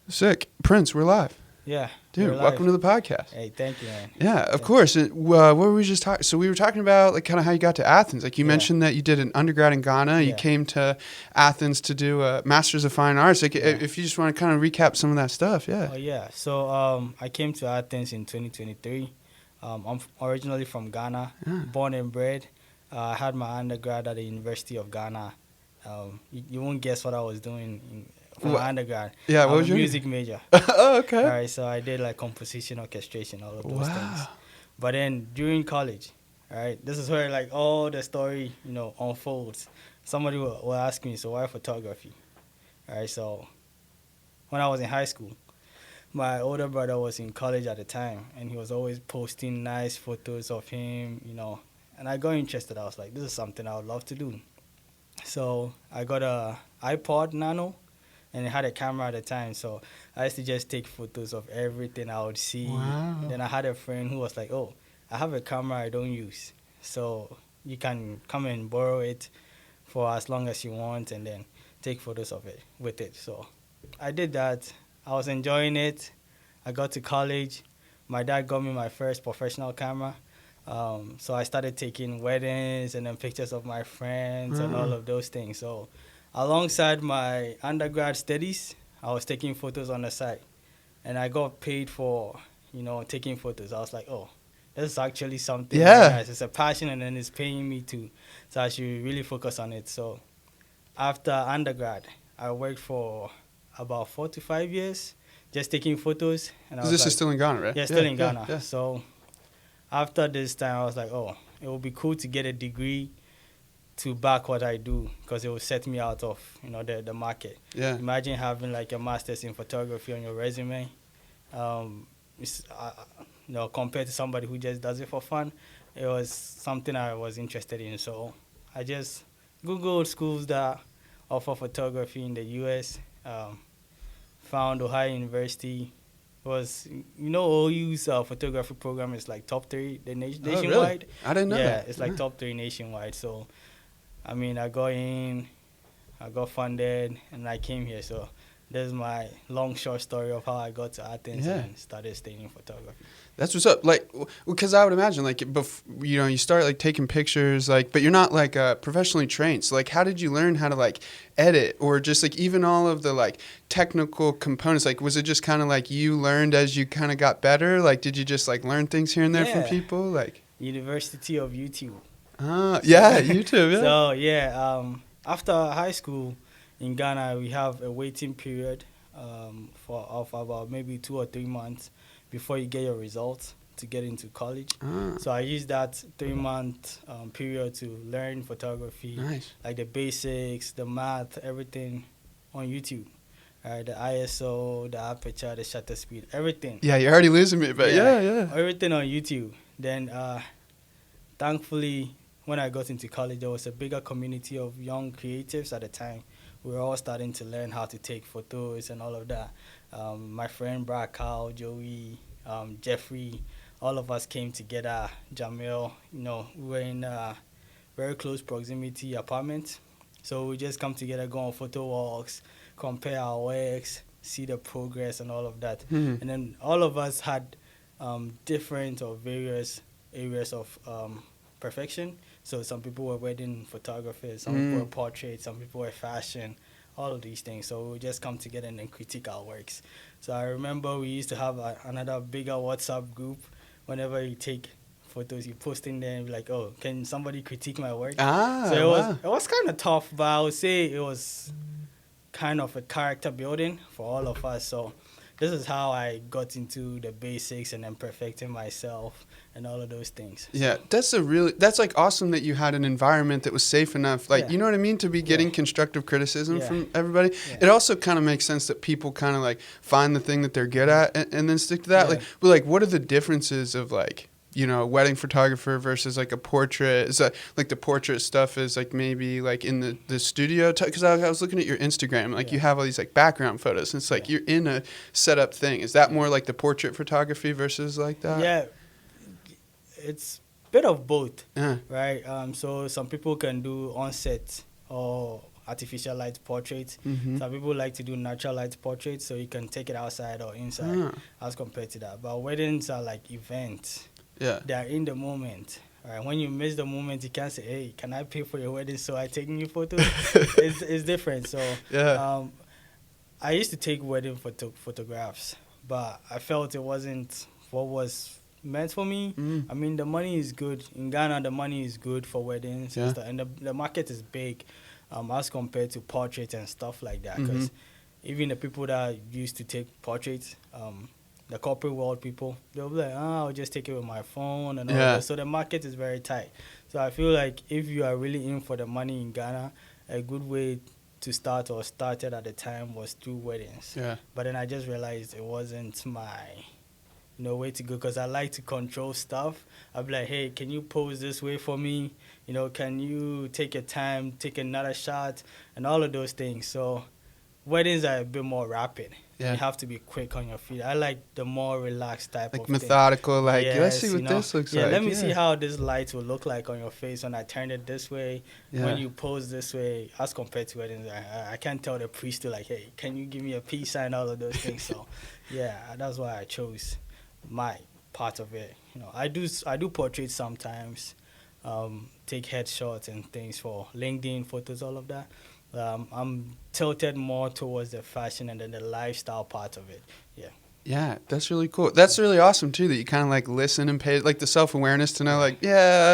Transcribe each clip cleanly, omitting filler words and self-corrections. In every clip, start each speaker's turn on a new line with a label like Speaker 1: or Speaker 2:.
Speaker 1: Sick. Prince, we're live.
Speaker 2: Yeah,
Speaker 1: Dude,
Speaker 2: we're live.
Speaker 1: welcome to the podcast.
Speaker 2: Hey, thank you, man.
Speaker 1: Yeah, of course. What were we just talking? So we were talking about like kind of how you got to Athens. Like you
Speaker 2: Yeah.
Speaker 1: mentioned that you did an undergrad in Ghana. You
Speaker 2: Yeah.
Speaker 1: came to Athens to do a Master's of Fine Arts. Like if you just want to kind of recap some of that stuff, yeah.
Speaker 2: Oh yeah. So I came to Athens in 2023. Originally from Ghana, born and bred. I had my undergrad at the University of Ghana. You won't guess what I was doing for my undergrad.
Speaker 1: Yeah,
Speaker 2: I'm
Speaker 1: what was
Speaker 2: a
Speaker 1: your
Speaker 2: music major.
Speaker 1: Oh, okay.
Speaker 2: All right, so I did like composition, orchestration, all of those things.
Speaker 1: Wow.
Speaker 2: But then during college, all right, this is where like all the story, unfolds. Somebody will ask me, so why photography? All right, so when I was in high school, my older brother was in college at the time, and he was always posting nice photos of him, and I got interested. I was like, this is something I would love to do. So I got a iPod Nano, and it had a camera at the time, so I used to just take photos of everything I would see.
Speaker 1: Wow.
Speaker 2: Then I had a friend who was like, oh, I have a camera I don't use, so you can come and borrow it for as long as you want and then take photos of it with it. So I did that. I was enjoying it. I got to college. My dad got me my first professional camera. So I started taking weddings and then pictures of my friends and all of those things. So alongside my undergrad studies, I was taking photos on the side. And I got paid for, taking photos. I was like, oh, this is actually something very nice. It's a passion and then it's paying me too. So I should really focus on it. So after undergrad, I worked for about 4 to 5 years just taking photos. And
Speaker 1: This is still in Ghana, right?
Speaker 2: Yeah, still in Ghana.
Speaker 1: Yeah.
Speaker 2: So after this time, I was like, oh, it would be cool to get a degree to back what I do because it will set me out of, the market.
Speaker 1: Yeah.
Speaker 2: Imagine having like a master's in photography on your resume. Compared to somebody who just does it for fun, it was something I was interested in. So I just Googled schools that offer photography in the U.S., found Ohio University. Was OU's photography program is like top 3 nationwide.
Speaker 1: Really? I didn't know that.
Speaker 2: Yeah, it's like top 3 nationwide. So, I mean, I got in, I got funded, and I came here. So, this is my long, short story of how I got to Athens and started studying photography.
Speaker 1: That's what's up. Like, because I would imagine, like, you start like taking pictures, like, but you're not like professionally trained. So, like, how did you learn how to like edit, or just like even all of the like technical components? Like, was it just kind of like you learned as you kind of got better? Like, did you just like learn things here and there from people? Like,
Speaker 2: University of YouTube.
Speaker 1: Yeah, YouTube. Yeah.
Speaker 2: So after high school in Ghana, we have a waiting period of about maybe 2 or 3 months before you get your results to get into college. So I used that 3-month period to learn photography, like the basics, the math, everything on YouTube. The ISO, the aperture, the shutter speed, everything.
Speaker 1: Yeah, you're already losing me, but yeah.
Speaker 2: Everything on YouTube. Then thankfully, when I got into college, there was a bigger community of young creatives at the time. We were all starting to learn how to take photos and all of that. My friend Brad, Carl, Joey, Jeffrey, all of us came together. Jamil, we were in a very close proximity apartment. So we just come together, go on photo walks, compare our works, see the progress and all of that. And then all of us had different or various areas of perfection. So some people were wedding photographers, some people were portraits, some people were fashion, all of these things. So we just come together and then critique our works. So I remember we used to have another bigger WhatsApp group. Whenever you take photos, you post in there and be like, oh, can somebody critique my work? So it was kind of tough, but I would say it was kind of a character building for all of us. So this is how I got into the basics and then perfecting myself and all of those things.
Speaker 1: Yeah, that's like awesome that you had an environment that was safe enough, like, you know what I mean, to be getting constructive criticism from everybody. Yeah. It also kind of makes sense that people kind of like find the thing that they're good at and then stick to that. Like, what are the differences of like, a wedding photographer versus like a portrait? Is that like the portrait stuff is like maybe like in the studio? Because I was looking at your Instagram, like you have all these like background photos, and it's like you're in a set up thing. Is that more like the portrait photography versus like that?
Speaker 2: Yeah, it's a bit of both, right? So some people can do on set or artificial light portraits.
Speaker 1: Mm-hmm.
Speaker 2: Some people like to do natural light portraits, so you can take it outside or inside as compared to that. But weddings are like events.
Speaker 1: Yeah.
Speaker 2: They are in the moment. All right. When you miss the moment, you can't say, "Hey, can I pay for your wedding so I take new photos?" it's different. So I used to take wedding photographs, but I felt it wasn't what was meant for me. I mean, the money is good in Ghana. The money is good for weddings and stuff, and the market is big as compared to portraits and stuff like that. Because even the people that used to take portraits, the corporate world people, they'll be like, I'll just take it with my phone and all that. So the market is very tight. So I feel like if you are really in for the money in Ghana, a good way to start or started at the time was through weddings. Yeah. But then I just realized it wasn't my way to go, because I like to control stuff. I'll be like, hey, can you pose this way for me? Can you take your time, take another shot, and all of those things. So weddings are a bit more rapid. Yeah. You have to be quick on your feet. I like the more relaxed type of
Speaker 1: methodical,
Speaker 2: thing.
Speaker 1: Let's see what this looks like.
Speaker 2: Let me see how this light will look like on your face when I turn it this way, when you pose this way, as compared to weddings. I can't tell the priest to hey, can you give me a peace sign, all of those things. So, that's why I chose my part of it. I do portraits sometimes, take headshots and things for LinkedIn photos, all of that. I'm tilted more towards the fashion and then the lifestyle part of it.
Speaker 1: Yeah, that's really cool. That's really awesome too, that you kind of listen and pay, the self-awareness to know I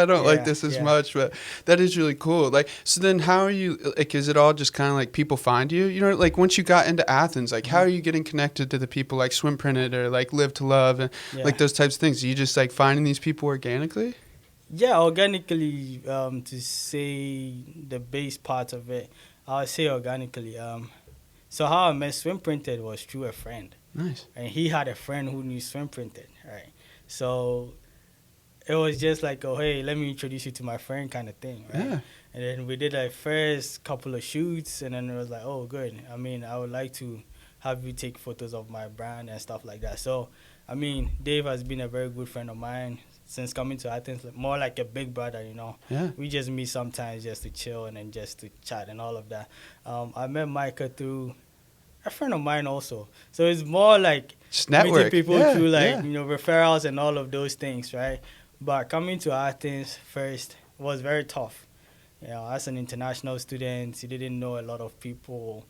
Speaker 1: don't like this as much, but that is really cool. So then how are you, is it all just kind of people find you? Once you got into Athens, how are you getting connected to the people like Swim Printed or Live to Love and those types of things? Are you just finding these people organically?
Speaker 2: Yeah, organically, to say the base part of it. I would say organically. So how I met Swim Printed was through a friend.
Speaker 1: Nice.
Speaker 2: And he had a friend who knew Swim Printed, right? So it was just oh, hey, let me introduce you to my friend kind of thing, right? Yeah. And then we did first couple of shoots, and then it was oh, good. I mean, I would like to have you take photos of my brand and stuff like that. So, I mean, Dave has been a very good friend of mine since coming to Athens, more like a big brother, Yeah. We just meet sometimes just to chill and then just to chat and all of that. I met Micah through a friend of mine also. So it's more
Speaker 1: just network.
Speaker 2: Meeting people through referrals and all of those things, right? But coming to Athens first was very tough. As an international student, you didn't know a lot of people,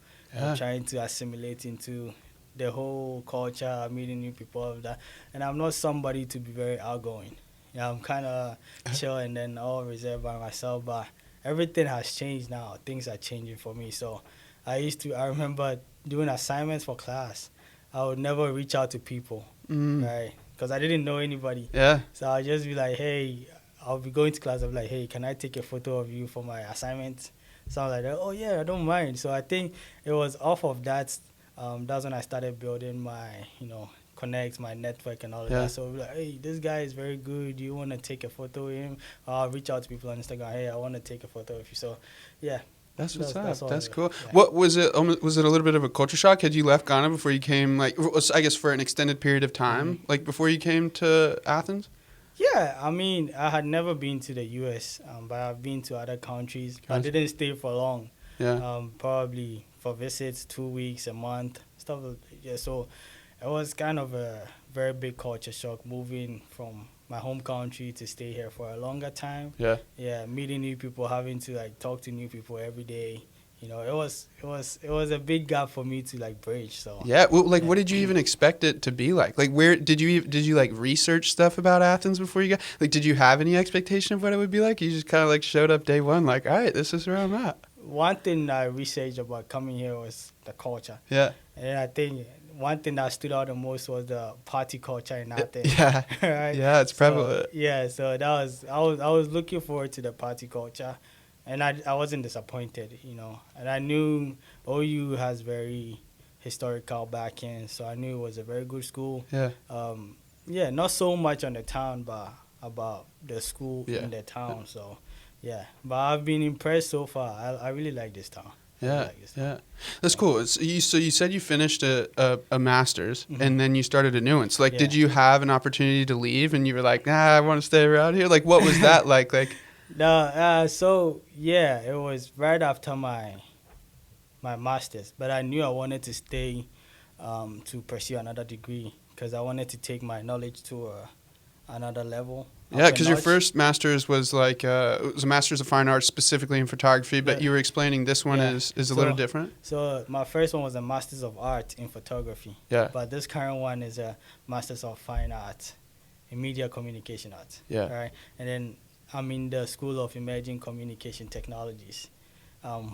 Speaker 2: trying to assimilate into the whole culture, meeting new people, all of that. And I'm not somebody to be very outgoing. I'm kind of chill and then all reserved by myself. But everything has changed now. Things are changing for me. So I remember doing assignments for class. I would never reach out to people, right? Because I didn't know anybody. Yeah. So I'd just be like, hey, I'll be going to class. I'll be like, hey, can I take a photo of you for my assignment? So I'm like, oh, yeah, I don't mind. So I think it was off of that. That's when I started building my, connect, my network and all of that. So we're like, hey, this guy is very good. Do you want to take a photo with him? I'll reach out to people on Instagram. Hey, I want to take a photo with you. So, yeah.
Speaker 1: That's what's up. That's cool. Yeah. What was it? Was it a little bit of a culture shock? Had you left Ghana before you came, I guess for an extended period of time, before you came to Athens?
Speaker 2: Yeah, I mean, I had never been to the U.S., but I've been to other countries. I didn't stay for long. Yeah. Probably for visits, 2 weeks, a month, stuff like that. Yeah, so it was kind of a very big culture shock moving from my home country to stay here for a longer time. Yeah. Yeah, meeting new people, having to talk to new people every day. It was a big gap for me to bridge. So
Speaker 1: yeah, well, what did you even expect it to be like? Where did you research stuff about Athens before you got? Did you have any expectation of what it would be like? You just kind of showed up day one, all right, this is where I'm at.
Speaker 2: One thing I researched about coming here was the culture. Yeah, and I think one thing that stood out the most was the party culture in Athens. Yeah, right? Yeah, it's prevalent. So that was I was looking forward to the party culture. And I wasn't disappointed, And I knew OU has very historical backing, so I knew it was a very good school. Yeah. Not so much on the town, but about the school in the town. So, yeah. But I've been impressed so far. I really like this town.
Speaker 1: Yeah, that's cool. So you said you finished a master's and then you started a new one. So did you have an opportunity to leave and you were like, I want to stay around here? What was that like?
Speaker 2: No, it was right after my my master's, but I knew I wanted to stay to pursue another degree because I wanted to take my knowledge to another level.
Speaker 1: Yeah, because your first master's was like it was a master's of fine arts specifically in photography, but you were explaining this one is a little different.
Speaker 2: So my first one was a master's of art in photography.
Speaker 1: Yeah.
Speaker 2: But this current one is a master's of fine arts in media communication arts.
Speaker 1: Yeah.
Speaker 2: Right. And then I'm in the School of Emerging Communication Technologies,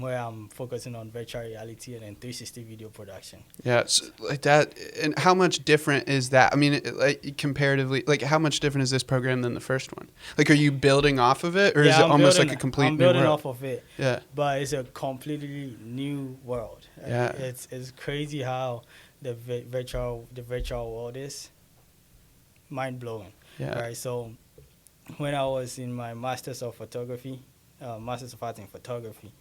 Speaker 2: where I'm focusing on virtual reality and then 360 video production.
Speaker 1: Yeah, so like that. And how much different is that? I mean, like comparatively, like how much different is this program than the first one? Like, are you building off of it, or is it almost like a complete new world?
Speaker 2: I'm building off of it.
Speaker 1: Yeah.
Speaker 2: But it's a completely new world.
Speaker 1: Yeah.
Speaker 2: It's crazy how the virtual world is mind blowing.
Speaker 1: Yeah.
Speaker 2: Right. So when I was in my master's of photography, master's of art in photography,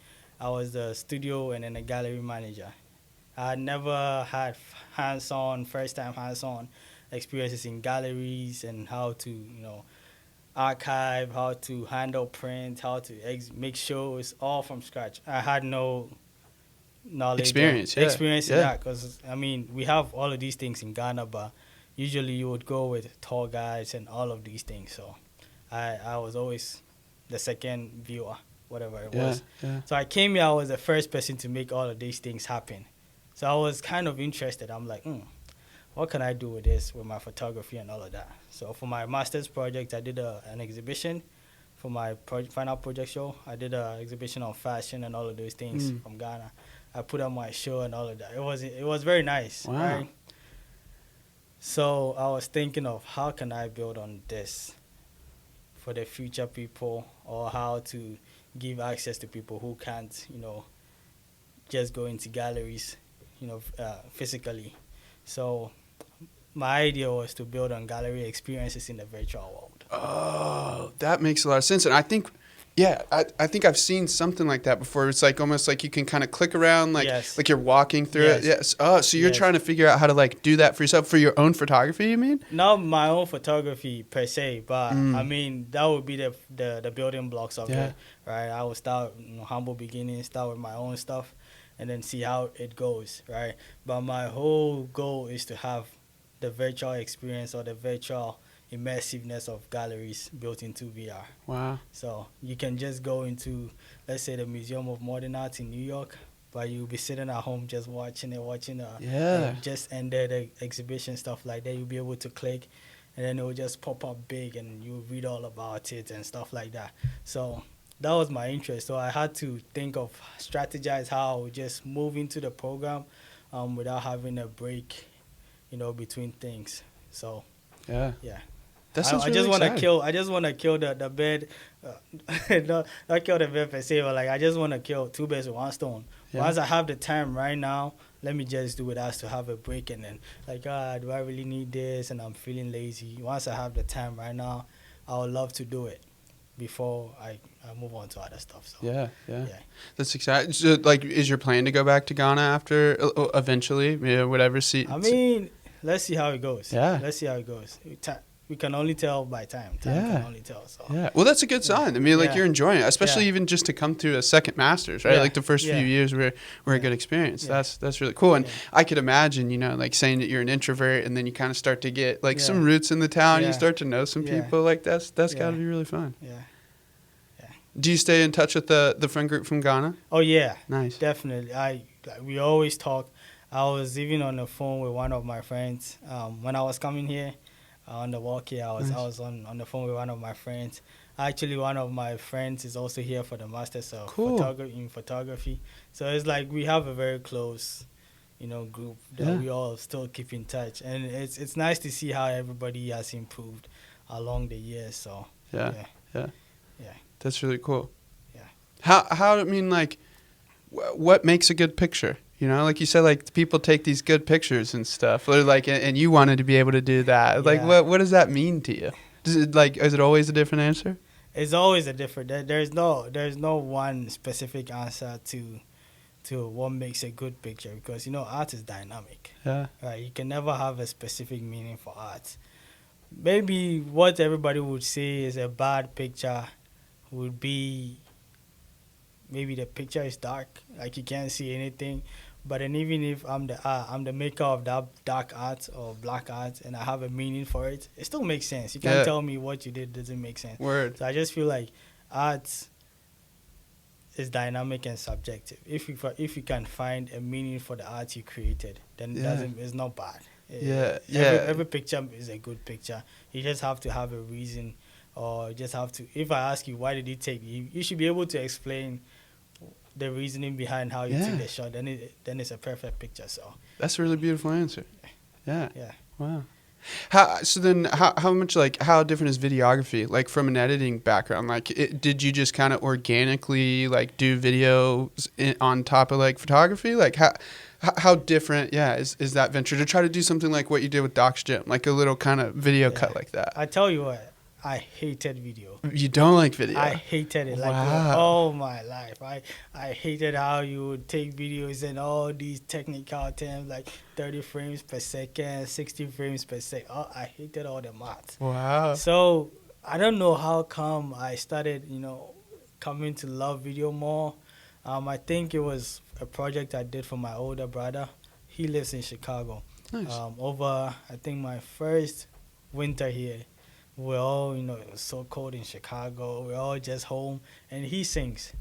Speaker 2: I was the studio and then a gallery manager. I never had first-time hands-on experiences in galleries and how to, archive, how to handle print, how to make shows, all from scratch. I had no knowledge.
Speaker 1: Experience
Speaker 2: in that because, we have all of these things in Ghana, but usually you would go with tour guides and all of these things. So I was always the second viewer, whatever it was.
Speaker 1: Yeah.
Speaker 2: So I came here, I was the first person to make all of these things happen. So I was kind of interested. I'm like, what can I do with this, with my photography and all of that? So for my master's project, I did an exhibition. For my final project show, I did an exhibition on fashion and all of those things from Ghana. I put on my show and all of that. It was very nice.
Speaker 1: Wow.
Speaker 2: Right? So I was thinking of how can I build on this for the future people, or how to give access to people who can't, just go into galleries, physically. So my idea was to build on gallery experiences in the virtual world.
Speaker 1: Oh, that makes a lot of sense. And I think, I think I've seen something like that before. It's like almost like you can kind of click around, like you're walking through it. Yes. Oh, so you're trying to figure out how to like do that for yourself, for your own photography, you mean?
Speaker 2: Not my own photography per se, but that would be the building blocks of it, right? I would start humble beginnings, start with my own stuff, and then see how it goes, right? But my whole goal is to have the virtual experience or the virtual immersiveness of galleries built into VR.
Speaker 1: Wow.
Speaker 2: So you can just go into, let's say, the Museum of Modern Art in New York, but you'll be sitting at home just watching just ended the exhibition, stuff like that. You'll be able to click, and then it will just pop up big, and you'll read all about it and stuff like that. So that was my interest. So I had to strategize how I would just move into the program without having a break, between things. So
Speaker 1: yeah.
Speaker 2: I just want to kill the bed, not kill the bed per se, but like I just want to kill two birds with one stone.
Speaker 1: Yeah.
Speaker 2: Once I have the time right now, let me just do it as to have a break, and then like, do I really need this? And I'm feeling lazy. Once I have the time right now, I would love to do it before I move on to other stuff. So
Speaker 1: yeah. That's exciting. So, like, is your plan to go back to Ghana after eventually? Whatever.
Speaker 2: Let's see how it goes.
Speaker 1: Yeah.
Speaker 2: Let's see how it goes. We can only tell by time. Can only tell. So.
Speaker 1: Yeah. Well, that's a good sign. I mean, like you're enjoying it, especially even just to come through a second master's, right? Like the first few years were a good experience. Yeah. That's really cool. And I could imagine, like saying that you're an introvert and then you kind of start to get like some roots in the town. You start to know some people. Like that's got to be really fun.
Speaker 2: Yeah.
Speaker 1: Do you stay in touch with the friend group from Ghana?
Speaker 2: Oh yeah.
Speaker 1: Nice.
Speaker 2: Definitely. We always talk. I was even on the phone with one of my friends when I was coming here. On the walk here, I was on the phone with one of my friends. Actually, one of my friends is also here for the Masters of photography. So it's like we have a very close, group that we all still keep in touch. And it's nice to see how everybody has improved along the years. So
Speaker 1: yeah. That's really cool.
Speaker 2: Yeah.
Speaker 1: How I mean, like, what makes a good picture? Like you said, like people take these good pictures and stuff. Or like, and you wanted to be able to do that. Like, what does that mean to you? Is it always a different answer?
Speaker 2: It's always a different. There's no one specific answer to what makes a good picture, because art is dynamic.
Speaker 1: Yeah.
Speaker 2: Right. You can never have a specific meaning for art. Maybe what everybody would say is a bad picture would be maybe the picture is dark, like you can't see anything. But then even if I'm the maker of that dark art or black art, and I have a meaning for it, it still makes sense. You can't tell me what you did doesn't make sense.
Speaker 1: Word.
Speaker 2: So I just feel like art is dynamic and subjective. If you can find a meaning for the art you created, then it's not bad. Every picture is a good picture. You just have to have a reason, or just have to. If I ask you why did you take, you should be able to explain the reasoning behind how you took the shot. Then it's a perfect picture. So
Speaker 1: that's a really beautiful answer. Yeah.
Speaker 2: Yeah.
Speaker 1: Wow. How much, like, how different is videography, like, from an editing background? Like, did you just kind of organically, like, do videos on top of, like, photography? Like, how different is that venture to try to do something like what you did with Doc's Gym, like a little kind of video cut like that?
Speaker 2: I tell you what, I hated video.
Speaker 1: You don't like video?
Speaker 2: I hated it. Like, all my life. I hated how you would take videos and all these technical terms, like 30 frames per second, 60 frames per second. Oh, I hated all the math.
Speaker 1: Wow.
Speaker 2: So I don't know how come I started, coming to love video more. I think it was a project I did for my older brother. He lives in Chicago.
Speaker 1: Nice.
Speaker 2: Over, I think, my first winter here, we're all, it was so cold in Chicago. We're all just home, and he sings.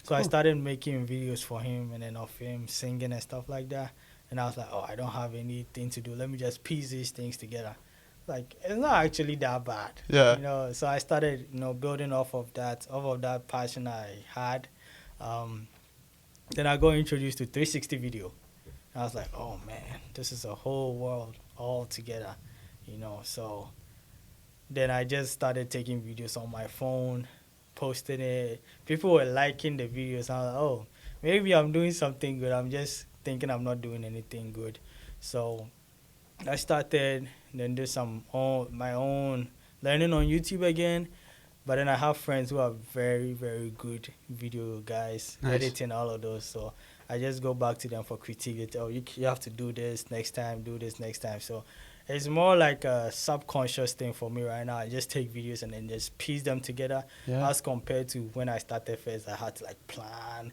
Speaker 2: So cool. I started making videos for him, and then of him singing and stuff like that. And I was like, I don't have anything to do. Let me just piece these things together. Like, it's not actually that bad.
Speaker 1: Yeah.
Speaker 2: So I started, building off of that passion I had. Then I got introduced to 360 video. I was like, oh man, this is a whole world all together, So then I just started taking videos on my phone, posting it. People were liking the videos. I was like, oh, maybe I'm doing something good. I'm just thinking I'm not doing anything good. So I started, then do my own learning on YouTube again. But then I have friends who are very, very good video guys, editing all of those. So I just go back to them for critique. They tell you have to do this next time, do this next time. So it's more like a subconscious thing for me right now. I just take videos and then just piece them together. As compared to when I started first, I had to plan,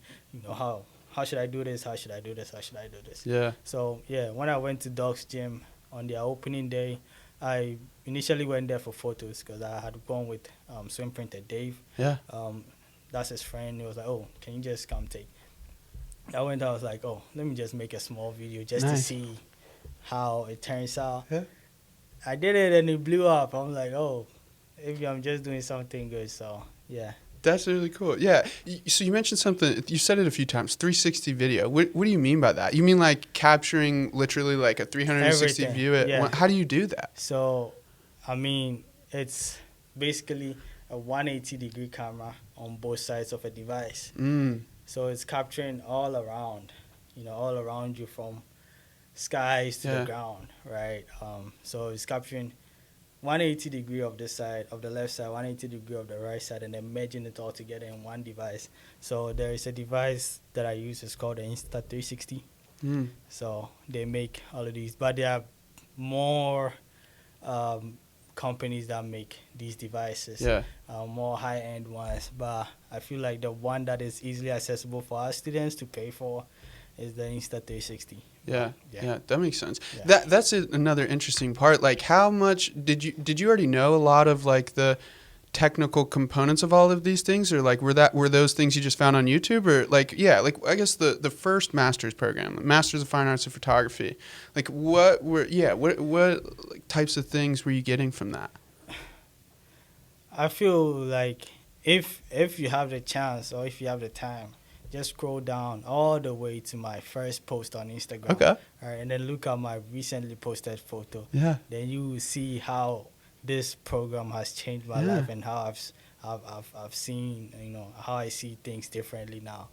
Speaker 2: how should I do this? How should I do this? How should I do this?
Speaker 1: Yeah.
Speaker 2: So, when I went to Doc's Gym on their opening day, I initially went there for photos because I had gone with swim printer Dave.
Speaker 1: Yeah.
Speaker 2: That's his friend. He was like, oh, can you just come take? I was like, oh, let me just make a small video just to see how it turns out.
Speaker 1: Yeah.
Speaker 2: I did it and it blew up. I'm like, oh, maybe I'm just doing something good. So, yeah.
Speaker 1: That's really cool. Yeah. So you mentioned something, you said it a few times, 360 video. What do you mean by that? You mean like capturing literally like a 360
Speaker 2: Everything.
Speaker 1: view? How do you do that?
Speaker 2: So, it's basically a 180-degree camera on both sides of a device. So it's capturing all around you from skies to the ground, right? So it's capturing 180 degree of this side, of the left side, 180 degree of the right side, and then merging it all together in one device. So there is a device that I use. It's called the Insta360. So they make all of these, but there are more companies that make these devices, more high-end ones. But I feel like the one that is easily accessible for our students to pay for is the Insta360.
Speaker 1: Yeah, that makes sense. Yeah. That's another interesting part. Like, how much did you already know a lot of like the technical components of all of these things, or like were those things you just found on YouTube, or like I guess the first master's program, Masters of Fine Arts of Photography, like what like, types of things were you getting from that?
Speaker 2: I feel like if you have the chance or if you have the time, just scroll down all the way to my first post on Instagram.
Speaker 1: Okay.
Speaker 2: All right, and then look at my recently posted photo.
Speaker 1: Yeah.
Speaker 2: Then you will see how this program has changed my life and how I've seen, how I see things differently now.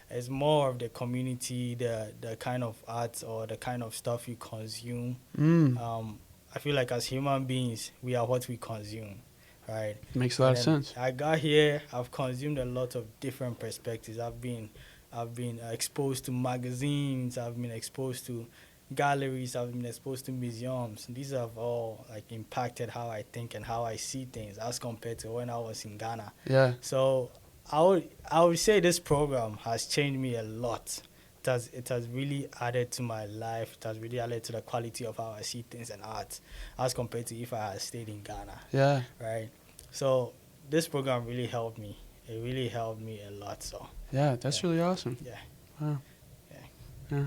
Speaker 2: It's more of the community, the kind of art or the kind of stuff you consume. I feel like as human beings, we are what we consume. Right.
Speaker 1: Makes a lot of sense.
Speaker 2: I got here, I've consumed a lot of different perspectives. I've been exposed to magazines, I've been exposed to galleries, I've been exposed to museums. These have all like impacted how I think and how I see things as compared to when I was in Ghana.
Speaker 1: Yeah.
Speaker 2: So I would say this program has changed me a lot. It has really added to my life. It has really added to the quality of how I see things and art as compared to if I had stayed in Ghana.
Speaker 1: Yeah.
Speaker 2: Right. So this program really helped me. It really helped me a lot. So
Speaker 1: Yeah, that's really awesome.
Speaker 2: yeah.
Speaker 1: Wow.
Speaker 2: Yeah.
Speaker 1: Yeah.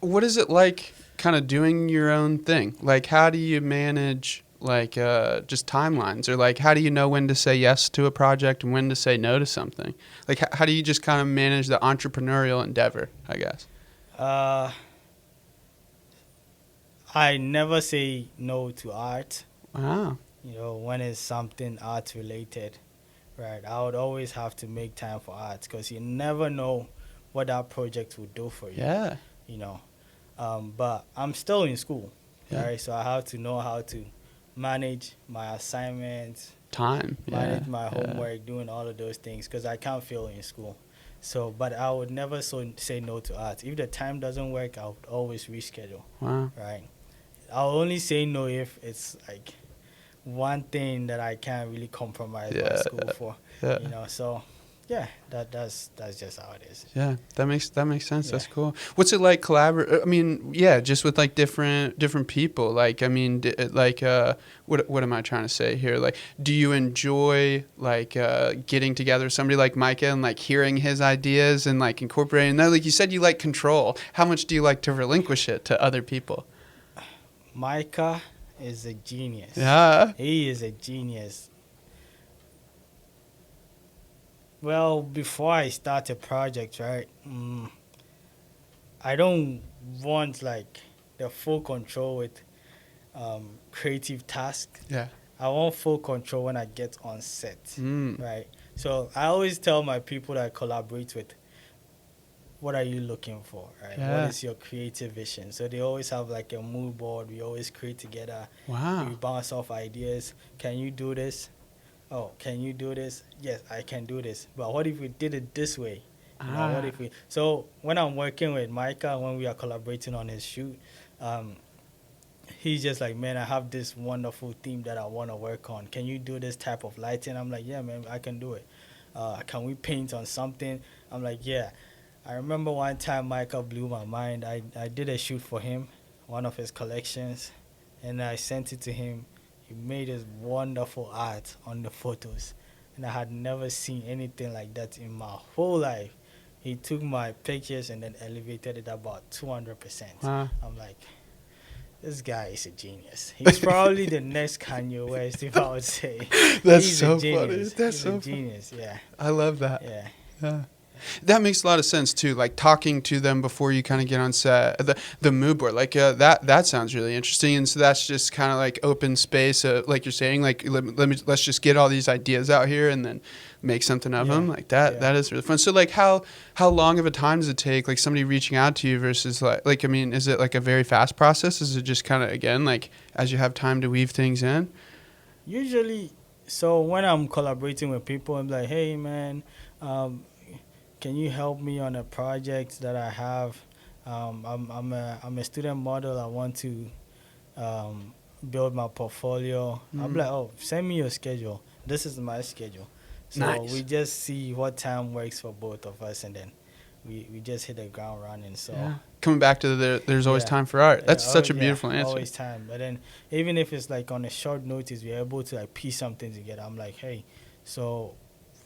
Speaker 1: What is it like kind of doing your own thing? Like, how do you manage like just timelines, or like how do you know when to say yes to a project and when to say no to something? Like, how do you just kind of manage the entrepreneurial endeavor, I guess?
Speaker 2: Uh, I never say no to art.
Speaker 1: Wow.
Speaker 2: When it's something art related, right? I would always have to make time for art because you never know what that project will do for you.
Speaker 1: Yeah.
Speaker 2: You know, but I'm still in school,
Speaker 1: Yeah.
Speaker 2: right? So I have to know how to manage my assignments,
Speaker 1: Time.
Speaker 2: manage
Speaker 1: Yeah.
Speaker 2: my
Speaker 1: Yeah.
Speaker 2: homework, doing all of those things because I can't fail in school. So, but I would never say no to art. If the time doesn't work, I would always reschedule,
Speaker 1: Wow.
Speaker 2: right? I'll only say no if it's like one thing that I can't really compromise my
Speaker 1: Yeah.
Speaker 2: school for,
Speaker 1: Yeah.
Speaker 2: So, yeah, that's just how it is.
Speaker 1: Yeah, that makes sense.
Speaker 2: Yeah.
Speaker 1: That's cool. What's it like collaborate? I mean, yeah, just with like different people. Like, I mean, what am I trying to say here? Like, do you enjoy like getting together with somebody like Micah and like hearing his ideas and like incorporating that? Like you said, you like control. How much do you like to relinquish it to other people?
Speaker 2: Micah is a genius.
Speaker 1: Yeah.
Speaker 2: He is a genius. Well, before I start a project, right, I don't want like the full control with creative tasks.
Speaker 1: Yeah.
Speaker 2: I want full control when I get on set,
Speaker 1: Mm.
Speaker 2: right? So I always tell my people that I collaborate with, what are you looking for, right?
Speaker 1: Yeah.
Speaker 2: What is your creative vision? So they always have like a mood board. We always create together.
Speaker 1: Wow.
Speaker 2: We bounce off ideas. Can you do this? Oh, can you do this? Yes, I can do this. But what if we did it this way? What if we? So when I'm working with Micah, when we are collaborating on his shoot, he's just like, man, I have this wonderful theme that I want to work on. Can you do this type of lighting? I'm like, yeah, man, I can do it. Can we paint on something? I'm like, yeah. I remember one time Micah blew my mind. I did a shoot for him, one of his collections, and I sent it to him. He made his wonderful art on the photos, and I had never seen anything like that in my whole life. He took my pictures and then elevated it about 200%.
Speaker 1: Wow.
Speaker 2: I'm like, this guy is a genius. He's probably the next Kanye West, if I would say.
Speaker 1: That's
Speaker 2: He's
Speaker 1: so
Speaker 2: a genius.
Speaker 1: funny. That's
Speaker 2: He's
Speaker 1: so
Speaker 2: a genius. Yeah.
Speaker 1: I love that.
Speaker 2: Yeah.
Speaker 1: Yeah. That makes a lot of sense too. Like talking to them before you kind of get on set, the mood board, like that sounds really interesting. And so that's just kind of like open space, like you're saying, like let's just get all these ideas out here and then make something of them. Like that.
Speaker 2: Yeah.
Speaker 1: That is really fun. So like how long of a time does it take, like somebody reaching out to you versus like I mean, is it like a very fast process? Is it just kind of again like as you have time to weave things in?
Speaker 2: Usually, so when I'm collaborating with people, I'm like, hey man, can you help me on a project that I have? I'm a student model. I want to build my portfolio. I'm like, oh, send me your schedule. This is my schedule. So
Speaker 1: Nice.
Speaker 2: we just see what time works for both of us, and then we just hit the ground running. So
Speaker 1: Coming back to there's always time for art. That's such a beautiful answer.
Speaker 2: Always time. But then even if it's like on a short notice, we're able to like piece something together. I'm like, hey, so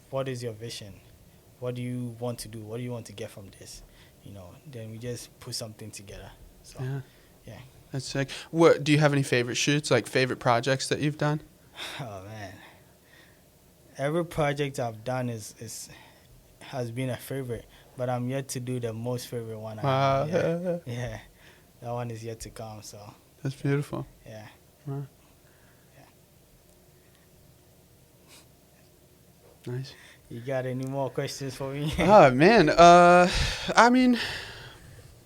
Speaker 2: what is your vision? What do you want to do? What do you want to get from this? Then we just put something together. So, yeah.
Speaker 1: That's sick. What do you have any favorite shoots, like favorite projects that you've done?
Speaker 2: Oh man, every project I've done has been a favorite, but I'm yet to do the most favorite one. Yeah, that one is yet to come. So
Speaker 1: that's beautiful.
Speaker 2: Yeah.
Speaker 1: Wow. Nice.
Speaker 2: You got any more questions for me?
Speaker 1: Oh man, I mean,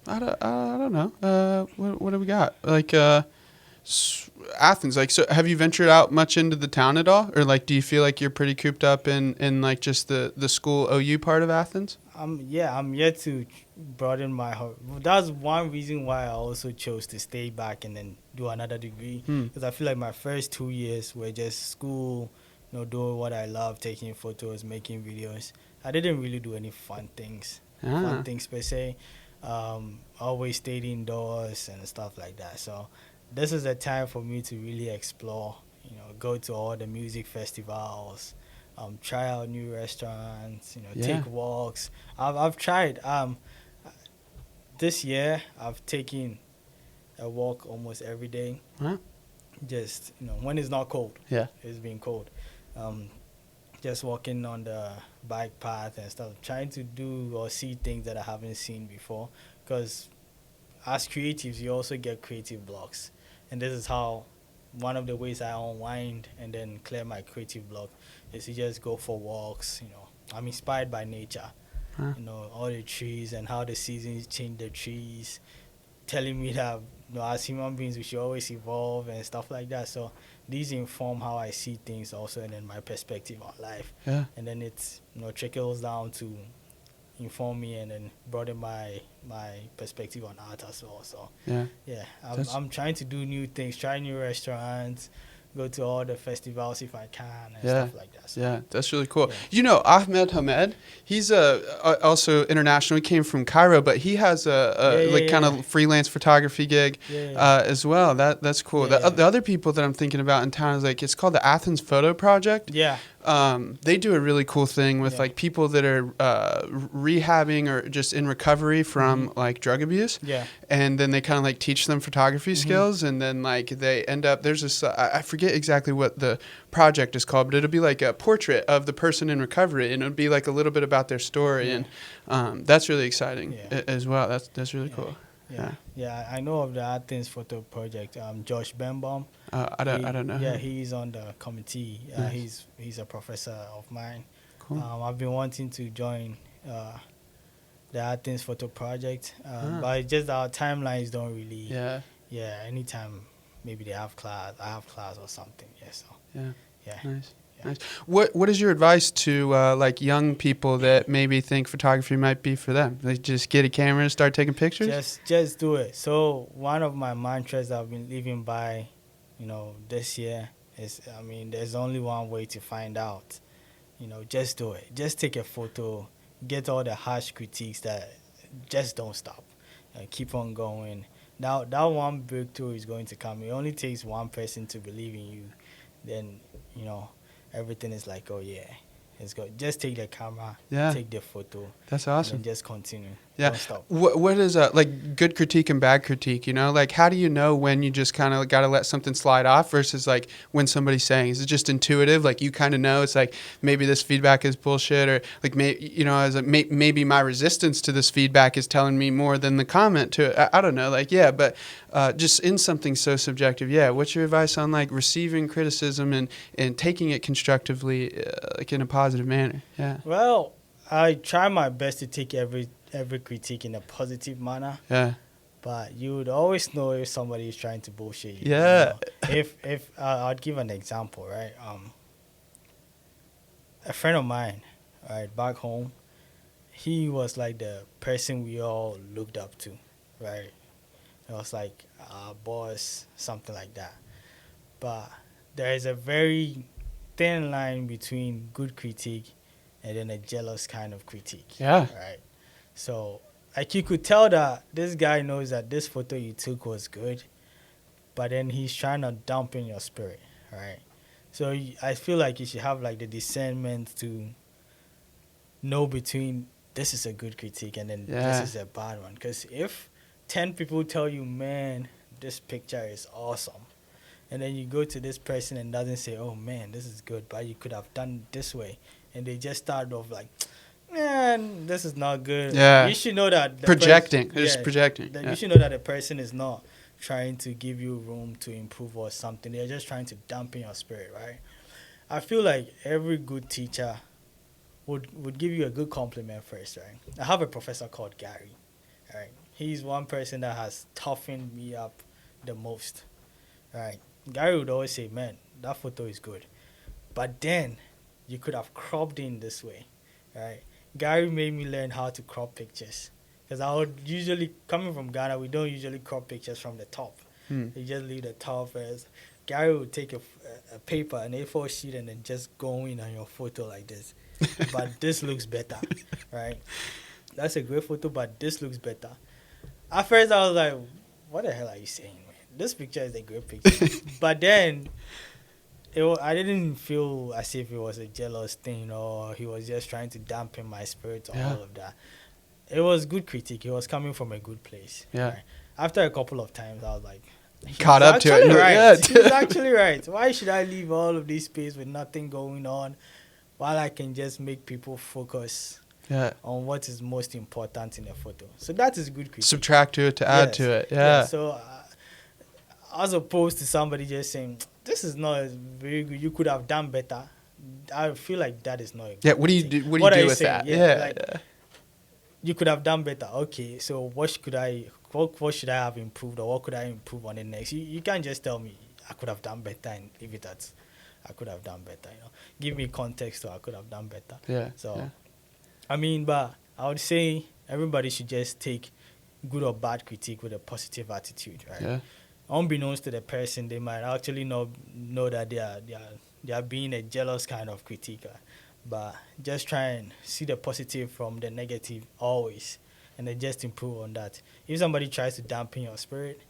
Speaker 1: I don't know. What do we got? Like Athens. Like, so have you ventured out much into the town at all, or like, do you feel like you're pretty cooped up in like just the school OU part of Athens?
Speaker 2: I'm yet to broaden my. That's one reason why I also chose to stay back and then do another degree, because I feel like my first 2 years were just school, doing what I love, taking photos, making videos. I didn't really do any fun things per se. Always stayed indoors and stuff like that. So this is a time for me to really explore, go to all the music festivals, try out new restaurants, take walks. I've tried. This year I've taken a walk almost every day.
Speaker 1: Huh?
Speaker 2: Just when it's not cold.
Speaker 1: Yeah.
Speaker 2: It's been cold. Just walking on the bike path and stuff, trying to do or see things that I haven't seen before. Because as creatives, you also get creative blocks, and this is how one of the ways I unwind and then clear my creative block is to just go for walks. I'm inspired by nature.
Speaker 1: Huh.
Speaker 2: All the trees and how the seasons change the trees, telling me that as human beings we should always evolve and stuff like that. So these inform how I see things also, and then my perspective on life.
Speaker 1: Yeah.
Speaker 2: And then it's trickles down to inform me and then broaden my perspective on art as well. So I'm trying to do new things, try new restaurants, go to all the festivals if I can and stuff like that. So,
Speaker 1: that's really cool. Ahmed Hamed, he's also international. He came from Cairo, but he has a kind of freelance photography gig as well. That's cool. The other people that I'm thinking about in town is it's called the Athens Photo Project.
Speaker 2: Yeah.
Speaker 1: They do a really cool thing with people that are rehabbing or just in recovery from drug abuse.
Speaker 2: Yeah.
Speaker 1: And then they kind of teach them photography skills, and then they end up, there's this, I forget exactly what the project is called, but it'll be like a portrait of the person in recovery, and it'll be a little bit about their story, and that's really exciting as well. That's really cool.
Speaker 2: Yeah, I know of the Athens Photo Project. Josh Benbaum.
Speaker 1: I don't know.
Speaker 2: Yeah, he's on the committee. Nice. He's a professor of mine.
Speaker 1: Cool.
Speaker 2: I've been wanting to join the Athens Photo Project, but it's just our timelines don't really. Yeah. Anytime, maybe they have class. I have class or something. Yeah. So. Yeah.
Speaker 1: Nice. Nice. What is your advice to young people that maybe think photography might be for them? Just get a camera and start taking pictures?
Speaker 2: Just do it. So one of my mantras I've been living by, this year is, there's only one way to find out. Just do it. Just take a photo. Get all the harsh critiques that just don't stop. Keep on going. Now that one breakthrough is going to come. It only takes one person to believe in you. Then, everything is oh yeah, it's good. Just take the camera, take the photo.
Speaker 1: That's awesome.
Speaker 2: And just continue.
Speaker 1: Yeah.
Speaker 2: Don't stop.
Speaker 1: What is good critique and bad critique? How do you know when you just kind of got to let something slide off versus when somebody's saying, is it just intuitive? You kind of know it's maybe this feedback is bullshit, or maybe my resistance to this feedback is telling me more than the comment to it. I don't know. But just in something so subjective. Yeah. What's your advice on receiving criticism and taking it constructively, in a positive manner? Yeah.
Speaker 2: Well, I try my best to take every critique in a positive manner.
Speaker 1: Yeah.
Speaker 2: But you would always know if somebody is trying to bullshit you.
Speaker 1: Yeah.
Speaker 2: If I'd give an example, right? A friend of mine, right, back home, he was the person we all looked up to, right? It was our boss, something like that. But there is a very thin line between good critique and then a jealous kind of critique.
Speaker 1: Yeah.
Speaker 2: Right. So, you could tell that this guy knows that this photo you took was good, but then he's trying to dampen your spirit, right? So, I feel you should have the discernment to know between this is a good critique and then this is a bad one. Because if 10 people tell you, man, this picture is awesome, and then you go to this person and doesn't say, oh man, this is good, but you could have done it this way, and they just start off man, this is not good.
Speaker 1: Yeah.
Speaker 2: You should know that
Speaker 1: projecting. They're just projecting.
Speaker 2: You should know that the person is not trying to give you room to improve or something. They're just trying to dampen your spirit, right? I feel every good teacher would give you a good compliment first, right? I have a professor called Gary, right? He's one person that has toughened me up the most, right? Gary would always say, man, that photo is good, but then you could have cropped in this way, right? Gary made me learn how to crop pictures, because I would usually, coming from Ghana, we don't usually crop pictures from the top. You just leave the top as Gary would take a paper, an A4 sheet, and then just go in on your photo like this. But this looks better, right? That's a great photo, but this looks better. At first, I was like, what the hell are you saying, man? This picture is a great picture. But then, I didn't feel as if it was a jealous thing or he was just trying to dampen my spirit or all of that. It was good critique. It was coming from a good place.
Speaker 1: Yeah.
Speaker 2: Right? After a couple of times, I was like,
Speaker 1: caught up to it.
Speaker 2: Right.
Speaker 1: Yeah.
Speaker 2: He's actually right. Why should I leave all of this space with nothing going on while I can just make people focus on what is most important in a photo? So that is good critique.
Speaker 1: Subtract to it to add to it. Yeah.
Speaker 2: So as opposed to somebody just saying, this is not very good, you could have done better, I feel like that is not a good
Speaker 1: What do you do? What do you do with that?
Speaker 2: You could have done better. Okay, so what should I have improved, or what could I improve on the next? You can't just tell me I could have done better and leave it at I could have done better. Give me context, so I could have done better.
Speaker 1: Yeah.
Speaker 2: So, I mean, but I would say everybody should just take good or bad critique with a positive attitude, right?
Speaker 1: Yeah.
Speaker 2: Unbeknownst to the person, they might actually know that they are being a jealous kind of critiquer. But just try and see the positive from the negative always, and then just improve on that. If somebody tries to dampen your spirit,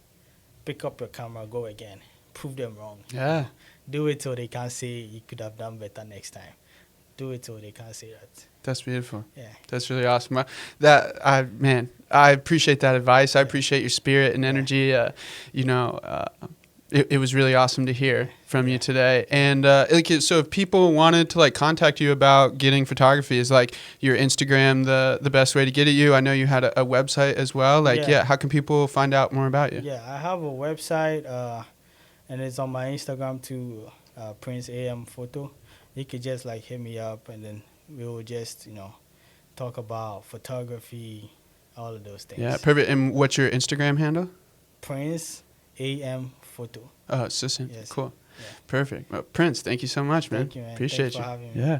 Speaker 2: pick up your camera, go again, prove them wrong.
Speaker 1: Yeah.
Speaker 2: Do it so they can't say you could have done better next time. Do it so they can't say that.
Speaker 1: That's beautiful.
Speaker 2: Yeah.
Speaker 1: That's really awesome. I appreciate that advice. I appreciate your spirit and energy. It was really awesome to hear from you today. And so if people wanted to contact you about getting photography, is your Instagram the best way to get at you? I know you had a website as well. How can people find out more about you?
Speaker 2: Yeah, I have a website, and it's on my Instagram too, Prince AM Photo. You could just hit me up, and then we will just talk about photography, all of those things.
Speaker 1: Yeah, perfect. And what's your Instagram handle?
Speaker 2: Prince AM Photo.
Speaker 1: Oh, it's the same.
Speaker 2: Yes.
Speaker 1: Cool.
Speaker 2: Yeah.
Speaker 1: Perfect. Well, Prince, thank you so much, man.
Speaker 2: Thank you, man.
Speaker 1: Appreciate
Speaker 2: Thanks for having me.
Speaker 1: Yeah.